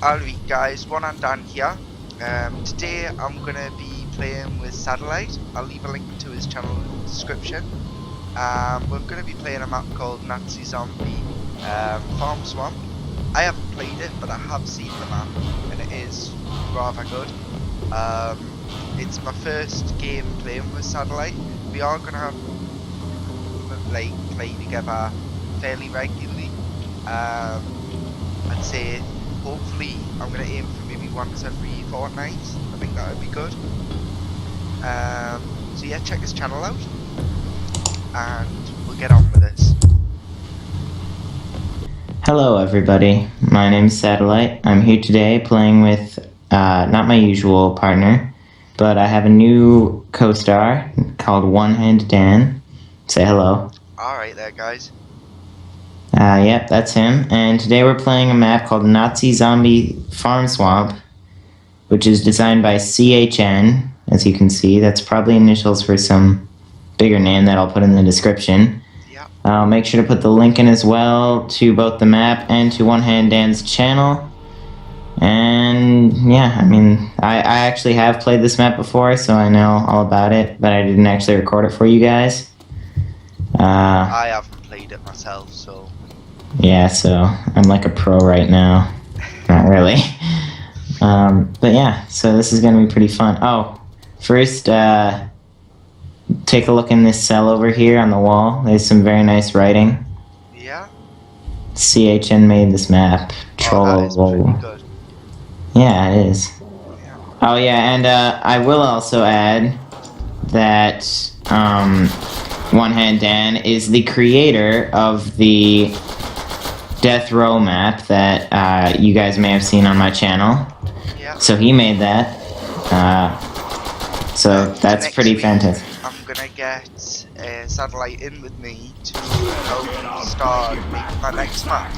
Alright guys, One and Dan here. Today I'm gonna be playing with Satellite. I'll leave a link to his channel in the description. We're gonna be playing a map called Nazi Zombie Farm Swamp. I haven't played it, but I have seen the map, and it is rather good. It's my first game playing with Satellite. We are gonna have play together fairly regularly. I'd say hopefully I'm going to aim for maybe once every fortnight. I think that would be good. So yeah, check his channel out and we'll get on with this. Hello everybody, my name's Satellite. I'm here today playing with not my usual partner, but I have a new co-star called One Hand Dan. Say hello. Alright there guys. Yep, that's him. And today we're playing a map called Nazi Zombie Farm Swamp, which is designed by CHN, as you can see. That's probably initials for some bigger name that I'll put in the description. Yeah. I'll make sure to put the link in as well to both the map and to One Hand Dan's channel. And yeah, I mean, I actually have played this map before, so I know all about it, but I didn't actually record it for you guys. I haven't played it myself, so... Yeah, so I'm like a pro right now. Not really. But yeah, so this is going to be pretty fun. Oh, first, take a look in this cell over here on the wall. There's some very nice writing. Yeah? CHN made this map. That is pretty good. Yeah, it is. Yeah. Oh yeah, and I will also add that One Hand Dan is the creator of the Death Row map that you guys may have seen on my channel. Yeah. So he made that. So that's pretty fantastic. I'm gonna get Satellite in with me to help start making my next map.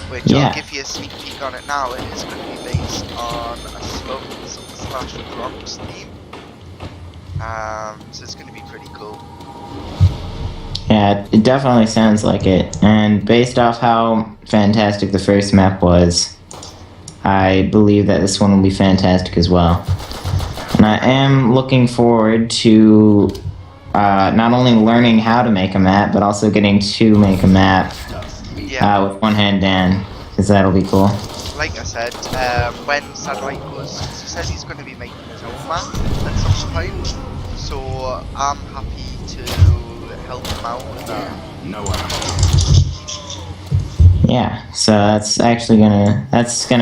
Which I'll give you a sneak peek on it now. It is going to be based on a slopes/Bronx theme. So it's going to be pretty cool. Yeah, it definitely sounds like it. And based off how fantastic the first map was, I believe that this one will be fantastic as well. And I am looking forward to not only learning how to make a map, but also getting to make a map with One Hand Dan, because that'll be cool. Like I said, when Satellite goes, he says he's going to be making his own map at some point, so I'm happy to help him out with that. Yeah, so that's actually gonna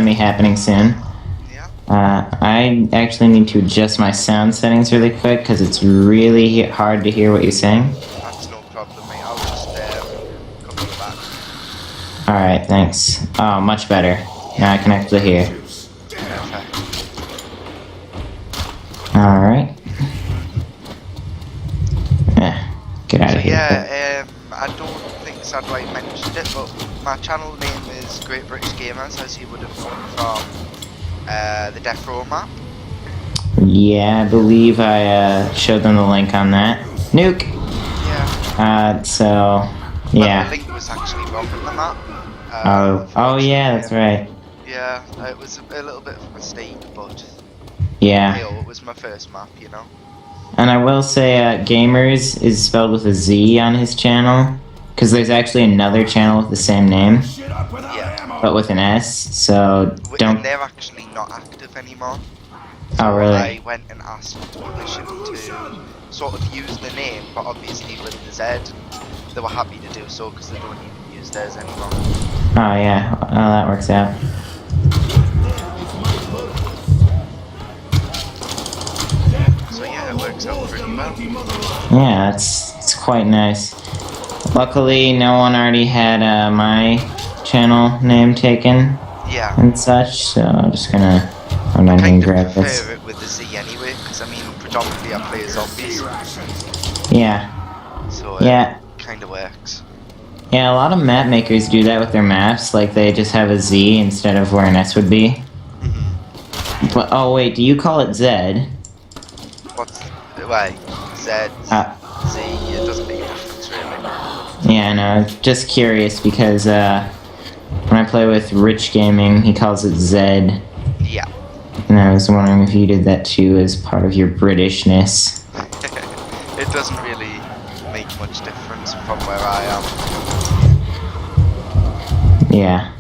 be happening soon. Yeah. I actually need to adjust my sound settings really quick because it's really hard to hear what you're saying. That's no problem, mate. I'll just cover the back. Alright, thanks. Oh, much better. Now I can actually hear. Perfect. Alright. Get out of here. Yeah, I don't think Satellite mentioned it, but my channel name is GreatBritishGamerz, as you would have known from the Death Row map. Yeah, I believe I showed them the link on that. Nuke! Yeah. So, yeah. But the link was actually wrong in the map. Oh yeah, that's right. Yeah, it was a little bit of a mistake, but yeah. it was my first map, you know. And I will say, Gamerz is spelled with a Z on his channel, because there's actually another channel with the same name, but with an S, so don't... And they're actually not active anymore. Oh, really? I went and asked for permission to sort of use the name, but obviously with the Z, they were happy to do so, because they don't even use theirs anymore. Oh, yeah. Oh, that works out. So yeah, it works out pretty well. Yeah, it's quite nice. Luckily, no one already had my channel name taken and such, so I'm just gonna grab this. I prefer it with the Z anyway, because I mean, predominantly I play zombies. Yeah. So it kind of works. Yeah, a lot of map makers do that with their maps, like they just have a Z instead of where an S would be. But, oh wait, do you call it Z? What's the way? Z, Z, it doesn't make a difference really. Yeah, no, just curious because when I play with Rich Gaming, he calls it Zed. Yeah. And I was wondering if you did that too as part of your Britishness. It doesn't really make much difference from where I am. Yeah.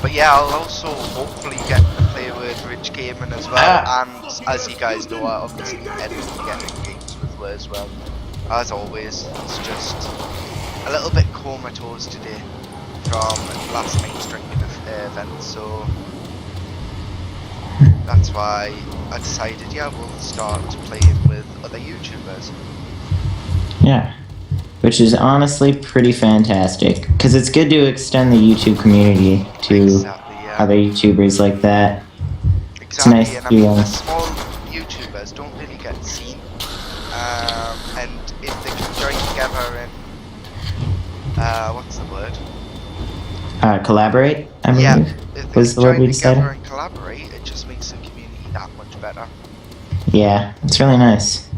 But yeah, I'll also hopefully get to play with Rich Gaming as well. And as you guys know, I obviously edit and get in games with Will as well. As always, it's just a little bit comatose today from last night's drinking event, so that's why I decided, yeah, we'll start playing with other YouTubers. Yeah. Which is honestly pretty fantastic, because it's good to extend the YouTube community to other YouTubers like that. Exactly, it's nice and to I mean, the small YouTubers don't really get seen, and if they can join together and, what's the word? Collaborate, I believe. Yeah, if they was can the word join we decided? together and collaborate, it just makes the community that much better. Yeah, it's really nice.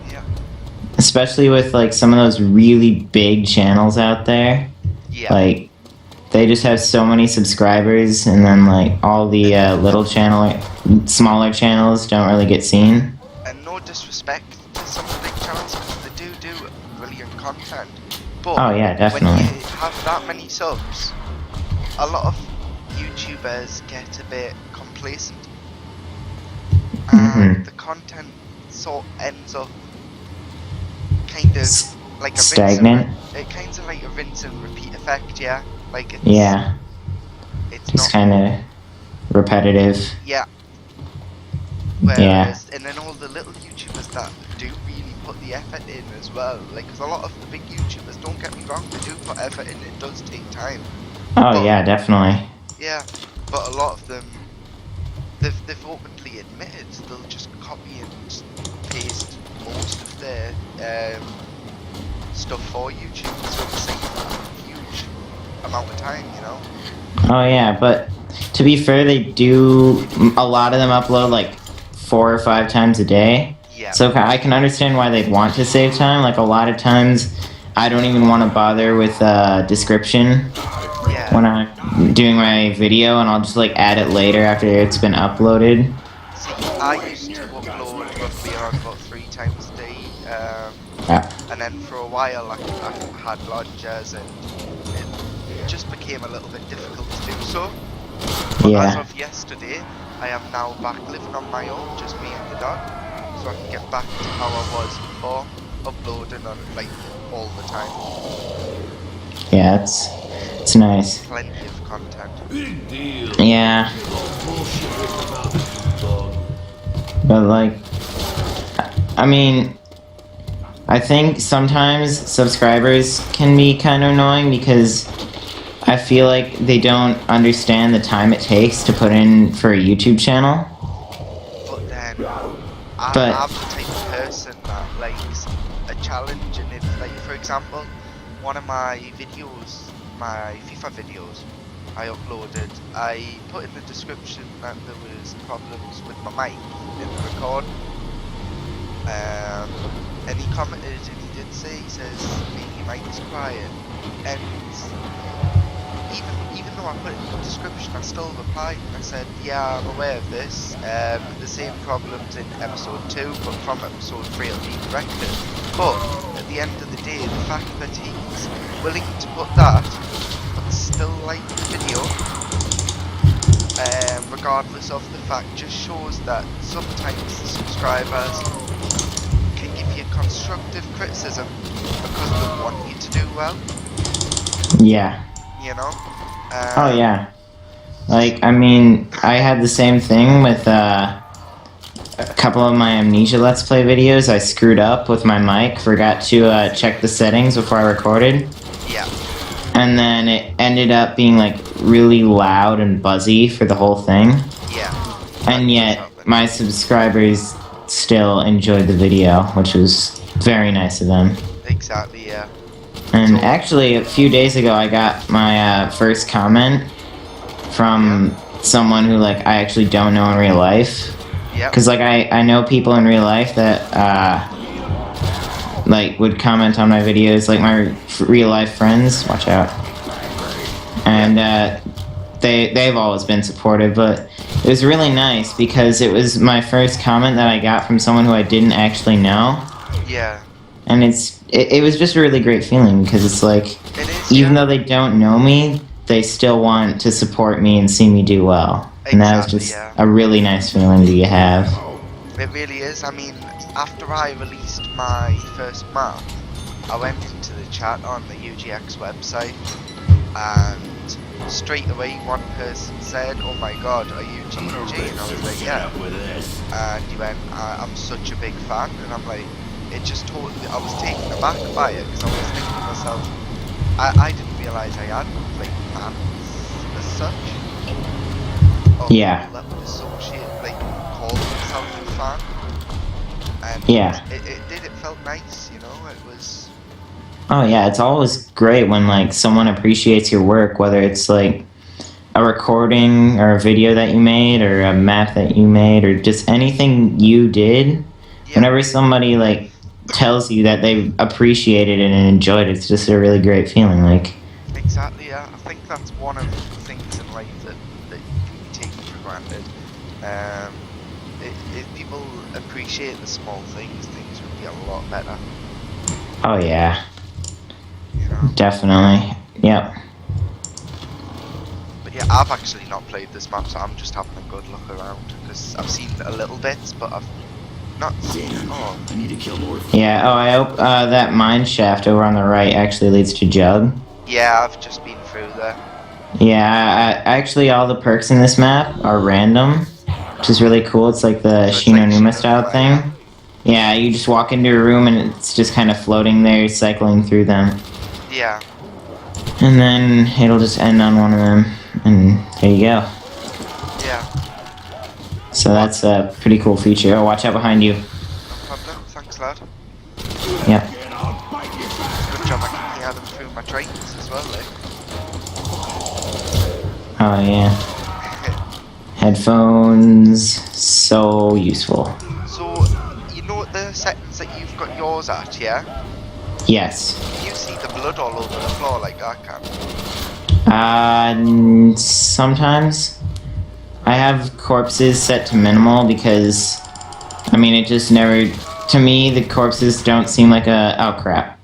Yeah. Especially with like some of those really big channels out there. Yeah. Like, they just have so many subscribers, and then like all the smaller channels don't really get seen. And no disrespect to some of the big channels, because they do brilliant content. But Oh yeah, definitely. when you have that many subs, a lot of YouTubers get a bit complacent. And the content sort ends up kind of like a stagnant. It kind of like a rinse and repeat effect, yeah. Like it's it's just not kind of repetitive. yeah. Whereas, and then all the little YouTubers that do really put the effort in as well. Like, because a lot of the big YouTubers, don't get me wrong, they do put effort in. It does take time. Oh yeah, definitely. Yeah, but a lot of them, they've openly admitted they'll just copy and paste most of their stuff for YouTube, so it saves a huge amount of time, you know? Oh yeah, but to be fair, they do, a lot of them upload like 4 or 5 times a day. Yeah. So I can understand why they'd want to save time. Like a lot of times, I don't even want to bother with description when I'm doing my video, and I'll just like add it later after it's been uploaded. See, I used to upload roughly around about 3 times a day, and then for a while I had lodgers, and it just became a little bit difficult to do so. But as of yesterday, I am now back living on my own, just me and the dog, so I can get back to how I was before, uploading on like all the time. Yeah, it's nice. Plenty of content. Big deal. Yeah. But like, I mean, I think sometimes subscribers can be kind of annoying because I feel like they don't understand the time it takes to put in for a YouTube channel. But then, I'm the type of person that likes a challenge, and if, like, for example, one of my videos, my FIFA videos, I uploaded, I put in the description that there was problems with my mic in the record, and he commented, and he did say, he says, your mic is quiet, and even though I put it in the description, I still replied and I said, yeah, I'm aware of this, the same problems in episode 2, but from episode 3 it'll be corrected. But at the end of the day, the fact that he's willing to put that, but still like the video, regardless of the fact, just shows that sometimes the subscribers can give you constructive criticism because they want you to do well. Yeah. You know? Oh yeah. Like, I mean, I had the same thing with a couple of my Amnesia Let's Play videos. I screwed up with my mic, forgot to check the settings before I recorded. Yeah. And then it ended up being like really loud and buzzy for the whole thing. Yeah. And yet, my subscribers still enjoyed the video, which was very nice of them. Exactly, yeah. And actually, a few days ago, I got my first comment from someone who, like, I actually don't know in real life. Yeah. Because, like, I know people in real life that, like, would comment on my videos, like my real life friends. Watch out. And, they've always been supportive, but it was really nice because it was my first comment that I got from someone who I didn't actually know. Yeah. And it was just a really great feeling because it's like, It is, even though they don't know me, they still want to support me and see me do well. And that was just a really nice feeling to have. It really is. I mean, after I released my first map, I went into the chat on the UGX website, and straight away one person said, "Oh my god, are you GG?" And I was like, "Yeah." And he went, "I'm such a big fan," and I'm like, it just totally, I was taken aback by it because I was thinking to myself, I didn't realise I had like fans as such. Or Yeah. that would associate, like, call themselves a fan. And yeah. It felt nice, you know, it was... Oh yeah, it's always great when like someone appreciates your work, whether it's like a recording or a video that you made or a map that you made or just anything you did. Yeah. Whenever somebody like tells you that they appreciated it and enjoyed it, it's just a really great feeling. Like, exactly, yeah. I think that's one of the things in life that can be taken for granted. If people appreciate the small things, things would be a lot better. Oh yeah. You know? Definitely. Yep. But yeah, I've actually not played this map, so I'm just having a good look around because I've seen a little bits, but I've not seen. Oh, I need to kill more. Yeah. Oh, I hope that mine shaft over on the right actually leads to Jug. Yeah, I've just been through there. Yeah. Actually, all the perks in this map are random, which is really cool. It's like the Shinonuma style thing. Yeah, you just walk into a room and it's just kind of floating there, cycling through them. Yeah. And then it'll just end on one of them, and there you go. Yeah. So that's a pretty cool feature. Oh, watch out behind you. No problem. Thanks, lad. Yep. Good job I can hear them through my trains as well, eh? Oh, yeah. Headphones, so useful. So, you know the settings that you've got yours at, yeah? Yes. Can you see the blood all over the floor like I can? Sometimes. I have corpses set to minimal because, I mean, it just never, to me, the corpses don't seem like a, oh crap.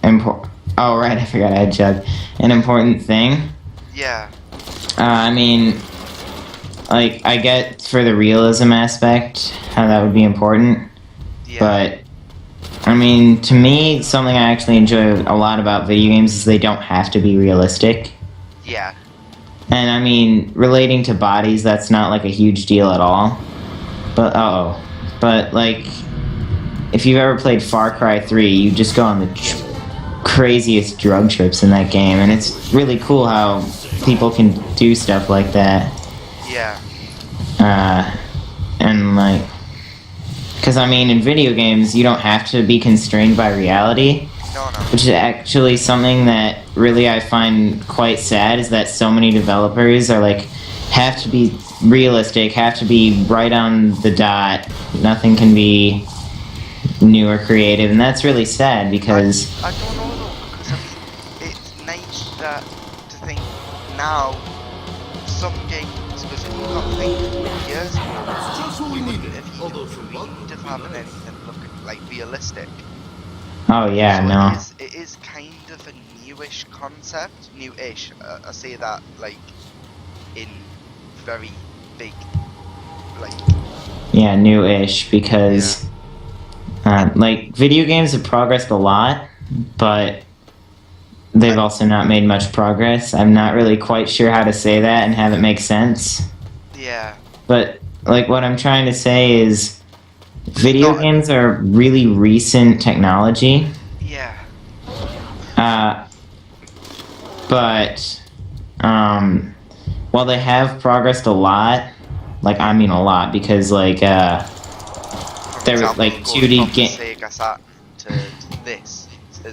Oh right, I forgot I had Jug. An important thing. Yeah. I mean, like, I get for the realism aspect how that would be important, Yeah. but, I mean, to me, something I actually enjoy a lot about video games is they don't have to be realistic. Yeah. And, I mean, relating to bodies, that's not, like, a huge deal at all. But, but, like, if you've ever played Far Cry 3, you just go on the craziest drug trips in that game, and it's really cool how people can do stuff like that. Yeah. And like, because I mean, in video games, you don't have to be constrained by reality. No. Which is actually something that really I find quite sad, is that so many developers are like, have to be realistic, have to be right on the dot, nothing can be new or creative, and that's really sad because... I don't know though, because I mean, it's nice that to think now, some games, because if you've got to think years ago, you wouldn't have even dreamed of having anything looking like realistic. Oh yeah, so no. It is kind of a newish concept, newish. I say that like in very big, like. Yeah, newish because, like, video games have progressed a lot, but they've also not made much progress. I'm not really quite sure how to say that and have it make sense. Yeah. But like, what I'm trying to say is, video games are really recent technology. Yeah. But, while they have progressed a lot, like, I mean a lot, because, like, there was, like, 2D game... Sega Saturn to this.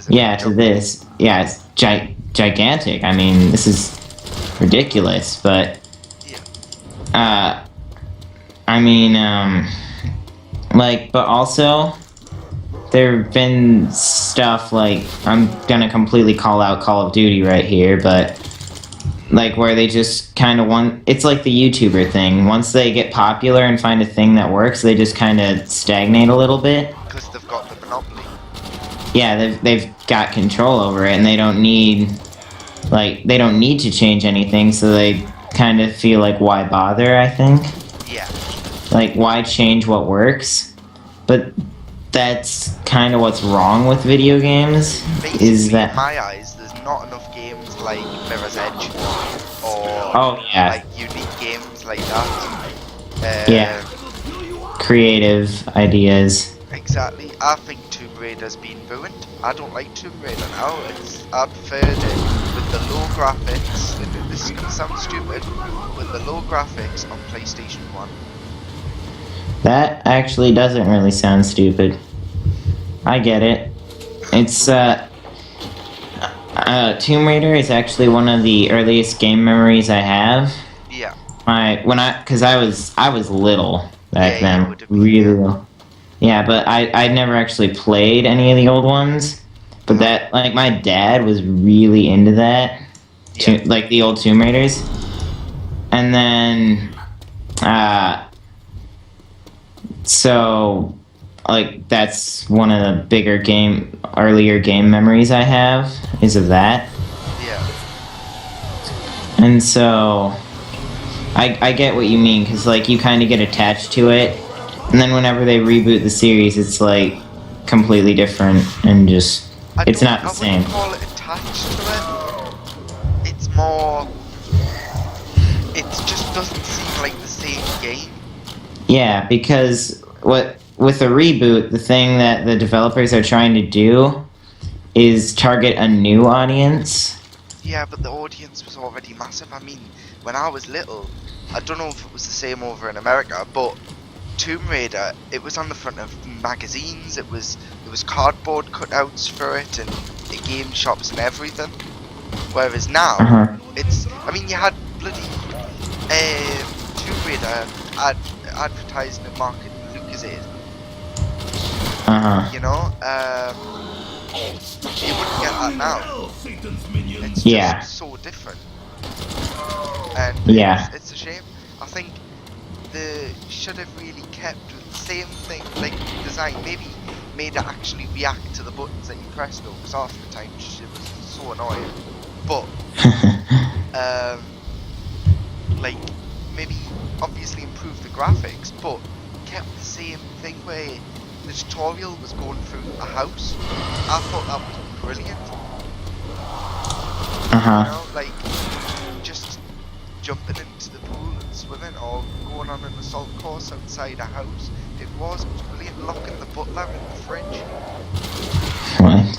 Yeah, to this. Yeah, it's gigantic. I mean, this is ridiculous, but... Yeah. I mean, like, but also, there have been stuff like, I'm gonna completely call out Call of Duty right here, but like where they just kind of want. It's like the YouTuber thing. Once they get popular and find a thing that works, they just kind of stagnate a little bit. Because they've got the monopoly. Yeah, they've got control over it, and they don't need to change anything. So they kind of feel like, why bother? I think. Yeah. Like, why change what works? But that's kind of what's wrong with video games. Basically, Is that in my eyes, there's not enough games like Mirror's Edge or like unique games like that. Yeah. Creative ideas. Exactly. I think Tomb Raider's been ruined. I don't like Tomb Raider now. I preferred it with the low graphics. This is gonna sound stupid. With the low graphics on PlayStation 1. That actually doesn't really sound stupid. I get it. It's Tomb Raider is actually one of the earliest game memories I have. Yeah. Cause I was little back then, been, really little. Yeah, but I never actually played any of the old ones. But that, like, my dad was really into that, like the old Tomb Raiders. And then, so, like, that's one of the earlier game memories I have, is of that. Yeah. And so, I get what you mean, because, like, you kind of get attached to it, and then whenever they reboot the series, it's, like, completely different, and just, it's not the same. I wouldn't call it attached to it. It's more, it just doesn't seem like the same game. Yeah, because with a reboot, the thing that the developers are trying to do is target a new audience. Yeah, but the audience was already massive. I mean, when I was little, I don't know if it was the same over in America, but Tomb Raider, it was on the front of magazines. There was cardboard cutouts for it, and the game shops and everything. Whereas now, I mean, you had bloody Tomb Raider advertising and marketing Lucasade. Uh-huh. You know, you wouldn't get that now. It's just so different. And it's a shame. I think they should have really kept with the same thing, like design. Maybe made it actually react to the buttons that you pressed though, because half the time it was so annoying. But like maybe obviously improve the graphics, but kept the same thing where the tutorial was going through a house. I thought that was brilliant. You know, like just jumping into the pool and swimming, or going on an assault course outside a house. It was brilliant. Locking the butler in the fridge. What?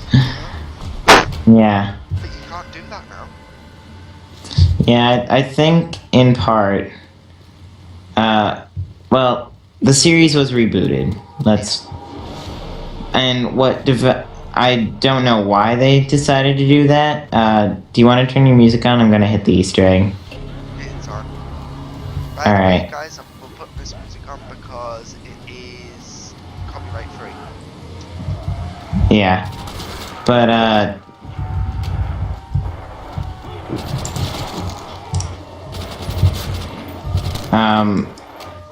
Yeah. But you can't do that now. Yeah, I think in part, well, the series was rebooted. I don't know why they decided to do that. Do you want to turn your music on? I'm gonna hit the Easter egg. It's on. Alright. Guys, we'll put this music on because it is copyright free. Yeah. But,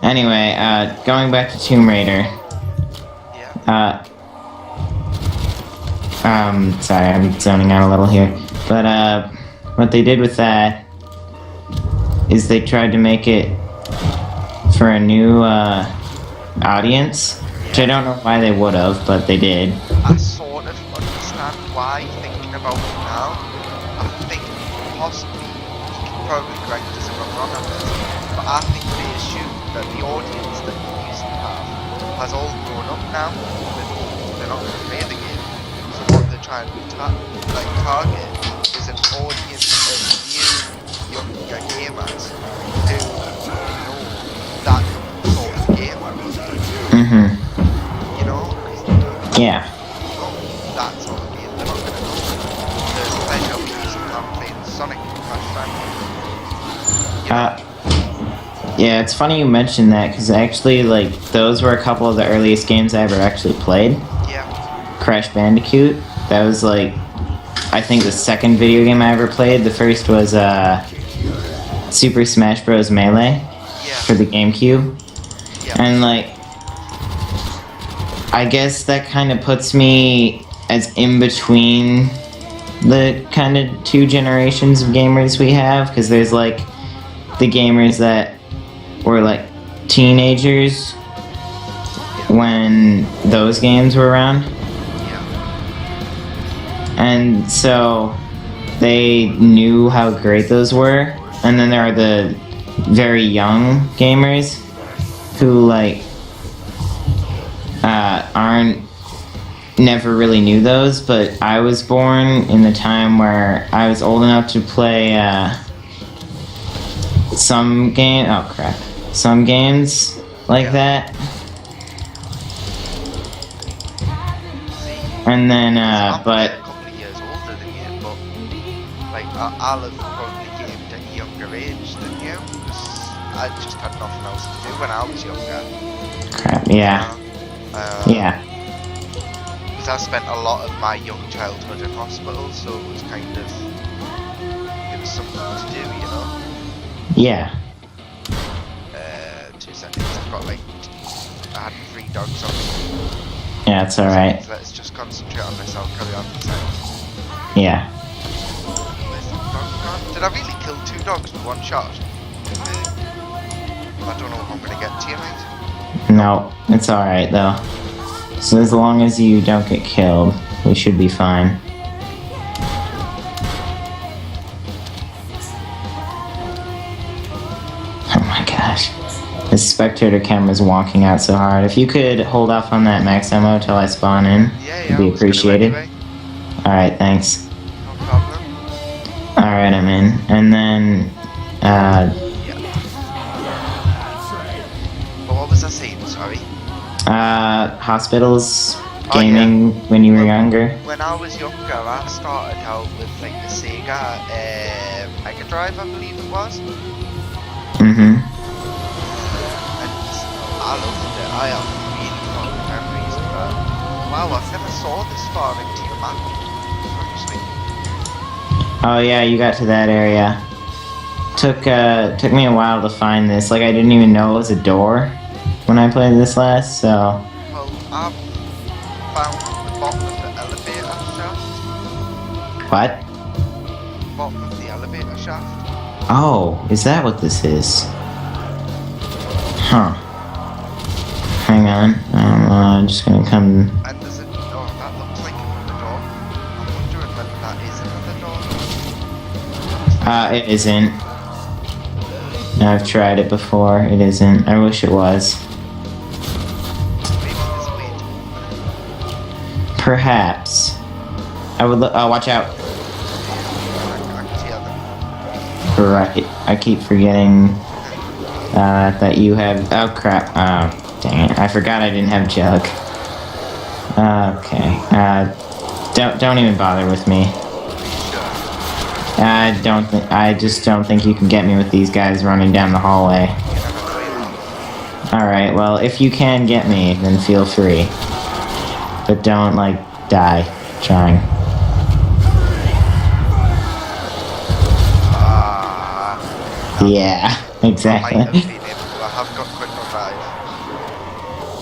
anyway, going back to Tomb Raider. Yeah. Sorry, I'm zoning out a little here. But, what they did with that is they tried to make it for a new, audience. Which I don't know why they would have, but they did. I sort of understand why, thinking about it now. I think possibly, you can probably correct us if I'm wrong on this, but I think they assume that the audience that you used to have has all grown up now. They're not going to play the game. So what they're trying to target is an audience of new, younger gamers who know that sort of game. You know? Yeah. That sort of game. They're not going to know the pleasure we used to have playing Sonic and Crash Bandicoot. Yeah, it's funny you mentioned that, because actually, like, those were a couple of the earliest games I ever actually played. Yeah. Crash Bandicoot. That was, like, I think the second video game I ever played. The first was, Super Smash Bros. Melee for the GameCube. Yeah. And, like, I guess that kind of puts me as in between the kind of two generations of gamers we have, because there's, like, the gamers that were, like, teenagers when those games were around. And so they knew how great those were. And then there are the very young gamers who, like, never really knew those, but I was born in the time where I was old enough to play, some games like that. And then, but... a couple of years older than you, but, like, I'll have probably gamed at a younger age than you, because I just had nothing else to do when I was younger. Crap, yeah. Yeah. Because I spent a lot of my young childhood in hospital, so it was kind of... it was something to do, you know? Yeah. 2 seconds, I've got, like... I had 3 dogs on me. Yeah, it's alright. So let's just concentrate on this, I'll carry on the time. Yeah. Where's the dog gone? Did I really kill 2 dogs with 1 shot? I don't know if I'm gonna get to you, mate. No, it's alright though. So as long as you don't get killed, we should be fine. Oh my gosh. The spectator camera's wonking out so hard. If you could hold off on that max ammo till I spawn in, it'd be appreciated. Alright, thanks. No problem. Alright, I'm in. And then, But what was I saying, sorry? hospitals, gaming when you were younger. When I was younger, I started out with, like, the Sega Mega Drive, I believe it was. Mm-hmm. I loved it. I have really fond memories of that. Wow, I've never saw this far into the map. Honestly. Oh yeah, you got to that area. Took me a while to find this. Like, I didn't even know it was a door when I played this last, so... Well, I've found the bottom of the elevator shaft. What? Bottom of the elevator shaft. Oh, is that what this is? Huh. Hang on, I'm just gonna come... And there's a... oh, that looks like another door. I'm wondering whether that is another door. It isn't. I've tried it before, it isn't. I wish it was. Maybe this way. Perhaps. I would look... oh, watch out. I can hear them. Right, I keep forgetting that you have... oh crap, oh dang it, I forgot I didn't have Jug. Okay, don't even bother with me. I just don't think you can get me with these guys running down the hallway. Alright, well, if you can get me, then feel free. But don't, like, die trying. Yeah, exactly. I might have been able to. I have got quick revive.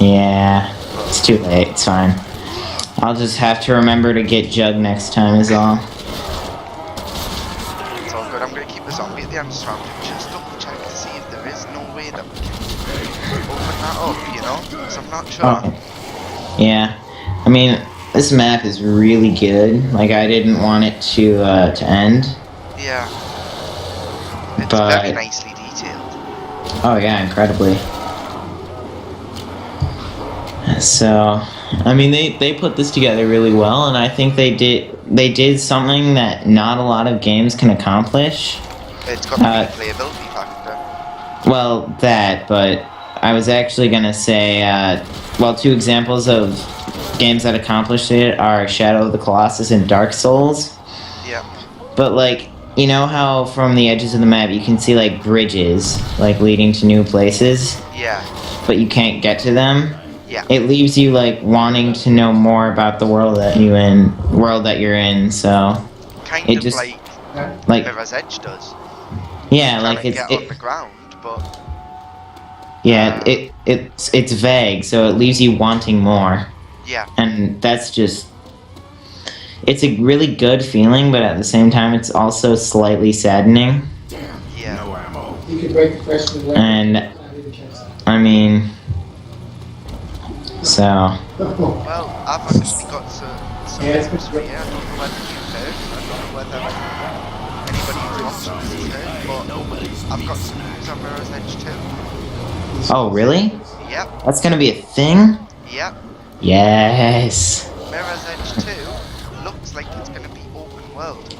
Yeah, it's too late, it's fine. I'll just have to remember to get Jug next time is all. It's all good. I'm going to keep the zombie at the end so I'm just double check to see if there is no way that we can open that up, you know? Because I'm not sure. Oh. Yeah, I mean, this map is really good. Like, I didn't want it to end. Yeah. It's But... very nicely detailed. oh yeah, incredibly. So, I mean, they put this together really well, and I think they did something that not a lot of games can accomplish. It's got the replayability factor. Well, that, but I was actually gonna say, well, 2 examples of games that accomplished it are Shadow of the Colossus and Dark Souls. Yeah. But, like, you know how from the edges of the map you can see, like, bridges, like, leading to new places? Yeah. But you can't get to them? Yeah. It leaves you, like, wanting to know more about the world that you're in, so... Kind it of just, like like... Mirror's Edge does. Yeah, trying like to get on the ground, but yeah, it's vague, so it leaves you wanting more. yeah, And that's just, it's a really good feeling, but at the same time, it's also slightly saddening. yeah. No ammo. You could break the question with And I mean, so Well, I've actually got some Yeah, it's news good. for you. I don't know whether you've heard. I don't know whether anybody who's watching this has heard, but I've got some news on Mirror's Edge 2. oh really? Yep, That's gonna be a thing? yep. Yes. Mirror's Edge 2 looks like it's going to be open world.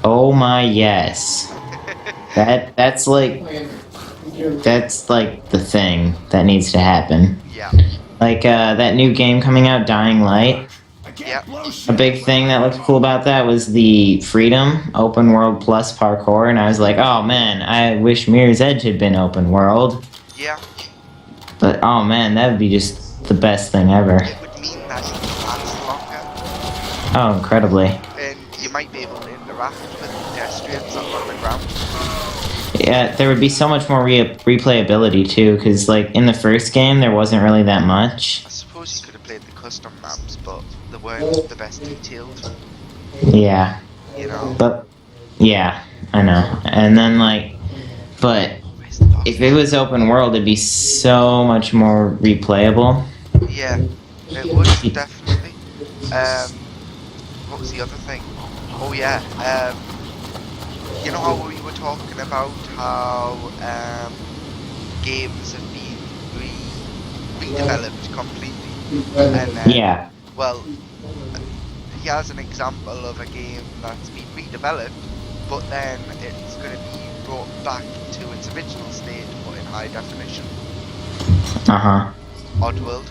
Oh my yes. That's like the thing that needs to happen. Yeah, Like that new game coming out, Dying Light. yep, A big thing that looked cool about that was the freedom, open world plus parkour, and I was like, oh man, I wish Mirror's Edge had been open world. yeah. But oh man, that would be just the best thing ever. It would mean that you can last longer, Oh, incredibly. and you might be able to interact with pedestrians on the ground. Yeah, there would be so much more replayability too, because like in the first game there wasn't really that much. I suppose you could have played the custom maps, but they weren't the best detailed, Yeah, you know. but yeah, I know. And then like, but Where's the box? if it was open world, it'd be so much more replayable. Yeah, it would, definitely. What was the other thing? Oh yeah, you know how we were talking about how games have been redeveloped completely? And Yeah. well, here's an example of a game that's been redeveloped, but then it's going to be brought back to its original state, but in high definition. Uh-huh. Oddworld.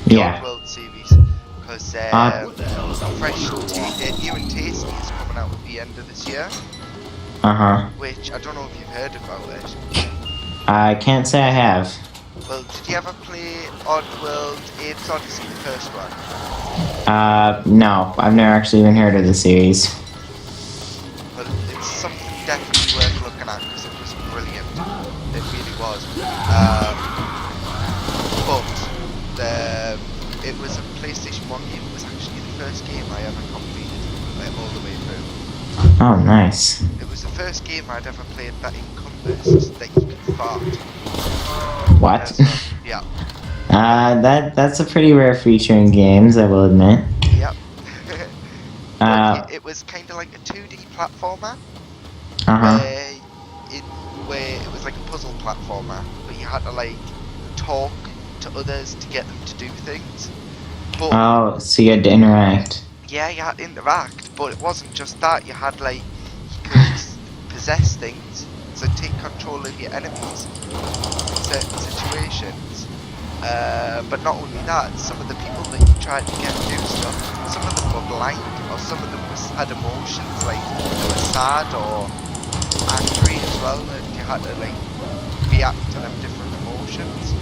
The Yeah. Oddworld series, because fresh, new and tasty is coming out at the end of this year, Uh-huh. which I don't know if you've heard about it. I can't say I have. Well, did you ever play Oddworld Apes Odyssey, the first one? No, I've never actually even heard of the series. Well, it's something definitely worth looking at because it was brilliant. It really was. But it was a PlayStation 1 game. It was actually the first game I ever completed, like all the way through. Oh, nice. It was the first game I'd ever played that encompassed that you could fart. What? So, yeah. That's a pretty rare feature in games, I will admit. Yep. Uh, It was kind of like a 2D platformer. Uh-huh. Where it was like a puzzle platformer, but you had to like talk to others to get them to do things. But Oh, so you had to interact. yeah, you had to interact, but it wasn't just that. You had like you could possess things, so take control of your enemies in certain situations. But not only that, some of the people that you tried to get to do stuff, some of them were blind, or some of them had emotions, like they were sad or angry as well, and you had to like react to them different emotions.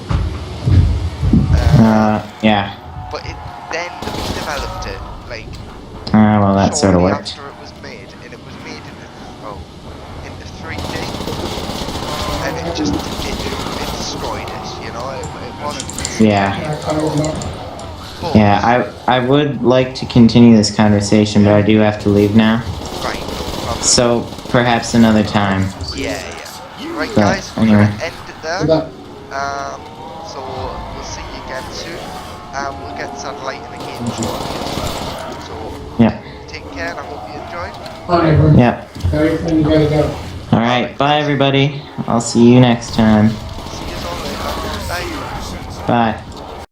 Yeah. But then they redeveloped it, like Well, that sort of shortly worked. after it was made, and it was made into 3D, and it destroyed it, you know. It wasn't. Yeah. But, Yeah, I would like to continue this conversation, but I do have to leave now. Right. No problem. So, perhaps another time. Yeah. Right, But, guys. We're anyway. gonna end it there. So we'll see you again soon. We'll get Satellite in the game shortly as well. So Yeah. take care, and I hope you enjoyed. Alright, Yeah. everything you gotta go. Alright, bye everybody. I'll see you next time. See you all later. Bye. Bye.